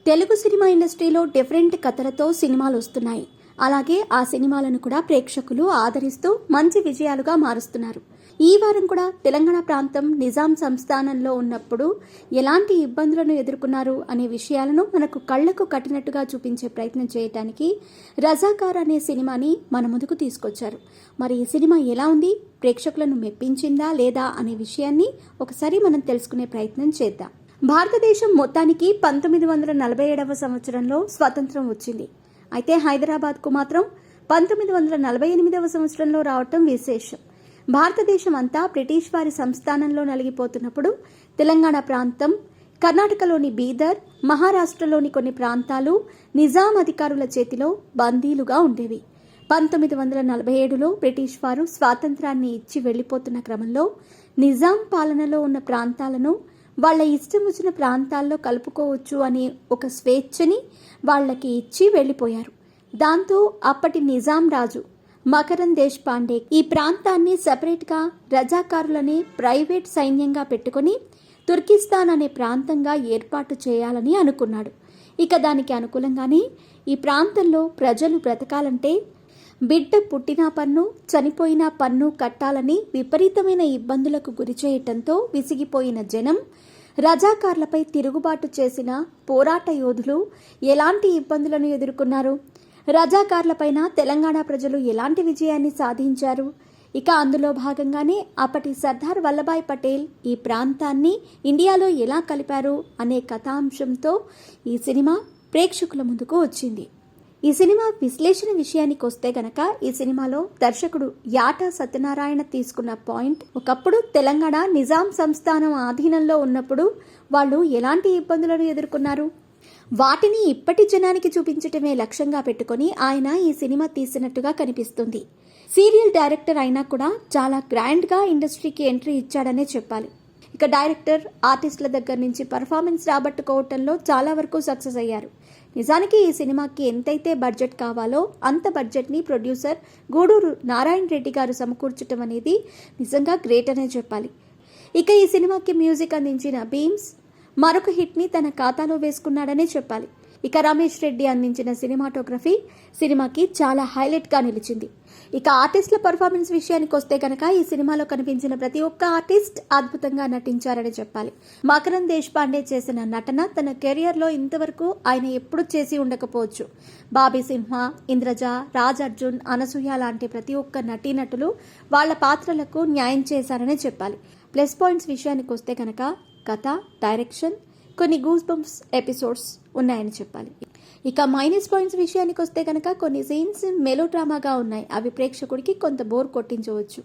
Telugu cinema ఇండస్ట్రీలో different కథలతో సినిమాలు వస్తున్నాయి. అలాగే ఆ సినిమాలను కూడా ప్రేక్షకులు ఆదరిస్తూ మంచి విజయాలుగా మారుస్తున్నారు. ఈ వారం కూడా తెలంగాణ ప్రాంతం నిజాం సంస్థానంలో ఉన్నప్పుడు ఎలాంటి ఇబ్బందులను ఎదుర్కొన్నారు అనే విషయాలను మనకు కళ్లకు కట్టినట్టుగా చూపించే ప్రయత్నం చేయడానికి రజాకార్ అనే సినిమాని మన ముందుకు తీసుకొచ్చారు. మరి ఈ సినిమా ఎలా ఉంది, ప్రేక్షకులను మెప్పించిందా లేదా అనే విషయాన్ని ఒకసారి మనం తెలుసుకునే ప్రయత్నం చేద్దాం. భారతదేశం మొత్తానికి 1947వ సంవత్సరంలో స్వతంత్రం వచ్చింది. అయితే హైదరాబాద్కు మాత్రం 1948వ సంవత్సరంలో రావటం విశేషం. భారతదేశం అంతా బ్రిటిష్ వారి సంస్థానంలో నలిగిపోతున్నప్పుడు తెలంగాణ ప్రాంతం, కర్ణాటకలోని బీదర్, మహారాష్ట్రలోని కొన్ని ప్రాంతాలు నిజాం అధికారుల చేతిలో బందీలుగా ఉండేవి. 1947లో బ్రిటిష్ వారు స్వాతంత్రాన్ని ఇచ్చి వెళ్లిపోతున్న క్రమంలో నిజాం పాలనలో ఉన్న ప్రాంతాలను వాళ్ల ఇష్టం వచ్చిన ప్రాంతాల్లో కలుపుకోవచ్చు అనే ఒక స్వేచ్ఛని వాళ్లకి ఇచ్చి వెళ్లిపోయారు. దాంతో అప్పటి నిజాం రాజు మకరన్ దేశ్ పాండే ఈ ప్రాంతాన్ని సెపరేట్గా రజాకారులని ప్రైవేట్ సైన్యంగా పెట్టుకుని తుర్కిస్తాన్ అనే ప్రాంతంగా ఏర్పాటు చేయాలని అనుకున్నాడు. ఇక దానికి అనుకూలంగానే ఈ ప్రాంతంలో ప్రజలు బ్రతకాలంటే బిడ్డ పుట్టినా పన్ను, చనిపోయినా పన్ను కట్టాలని విపరీతమైన ఇబ్బందులకు గురిచేయటంతో విసిగిపోయిన జనం రజాకార్లపై తిరుగుబాటు చేసిన పోరాట యోధులు ఎలాంటి ఇబ్బందులను ఎదుర్కొన్నారు, రజాకార్లపైన తెలంగాణ ప్రజలు ఎలాంటి విజయాన్ని సాధించారు, ఇక అందులో భాగంగానే అప్పటి సర్దార్ వల్లభాయ్ పటేల్ ఈ ప్రాంతాన్ని ఇండియాలో ఎలా కలిపారు అనే కథాంశంతో ఈ సినిమా ప్రేక్షకుల ముందుకు వచ్చింది. ఈ సినిమా విశ్లేషణ విషయానికి వస్తే గనక ఈ సినిమాలో దర్శకుడు యాటా సత్యనారాయణ తీసుకున్న పాయింట్, ఒకప్పుడు తెలంగాణ నిజాం సంస్థానం ఆధీనంలో ఉన్నప్పుడు వాళ్ళు ఎలాంటి ఇబ్బందులను ఎదుర్కొన్నారు, వాటిని ఇప్పటి జనానికి చూపించటమే లక్ష్యంగా పెట్టుకుని ఆయన ఈ సినిమా తీసినట్టుగా కనిపిస్తుంది. సీరియల్ డైరెక్టర్ అయినా కూడా చాలా గ్రాండ్గా ఇండస్ట్రీకి ఎంట్రీ ఇచ్చాడనే చెప్పాలి. ఇక డైరెక్టర్, ఆర్టిస్టుల దగ్గర నుంచి పర్ఫార్మెన్స్ రాబట్టుకోవటంలో చాలా వరకు సక్సెస్ అయ్యారు. నిజానికి ఈ సినిమాకి ఎంతైతే బడ్జెట్ కావాలో అంత బడ్జెట్ని ప్రొడ్యూసర్ గూడూరు నారాయణ రెడ్డి గారు సమకూర్చడం అనేది నిజంగా గ్రేట్ అనే చెప్పాలి. ఇక ఈ సినిమాకి మ్యూజిక్ అందించిన బీమ్స్ మరొక హిట్ని తన ఖాతాలో వేసుకున్నాడనే చెప్పాలి. ఇక రమేష్ రెడ్డి అందించిన సినిమాటోగ్రఫీ సినిమాకి చాలా హైలైట్గా నిలిచింది. ఇక ఆర్టిస్టుల పర్ఫార్మెన్స్ విషయానికి వస్తే కనుక ఈ సినిమాలో కనిపించిన ప్రతి ఒక్క ఆర్టిస్ట్ అద్భుతంగా నటించారని చెప్పాలి. మకరన్ దేశ్ పాండే చేసిన నటన తన కెరియర్లో ఇంతవరకు ఆయన ఎప్పుడు చేసి ఉండకపోవచ్చు. బాబీ సింహ, ఇంద్రజ, రాజ్ అర్జున్, అనసూయ లాంటి ప్రతి ఒక్క నటీనటులు వాళ్ల పాత్రలకు న్యాయం చేశారనే చెప్పాలి. ప్లస్ పాయింట్స్ విషయానికి వస్తే కనుక కథ, డైరెక్షన్, కొన్ని గూస్ బంప్స్ ఎపిసోడ్స్ ఉన్నాయని చెప్పాలి. ఇక మైనస్ పాయింట్స్ విషయానికి వస్తే కనుక కొన్ని సీన్స్ మెలో డ్రామాగా ఉన్నాయి. అవి ప్రేక్షకుడికి కొంత బోర్ కొట్టించవచ్చు.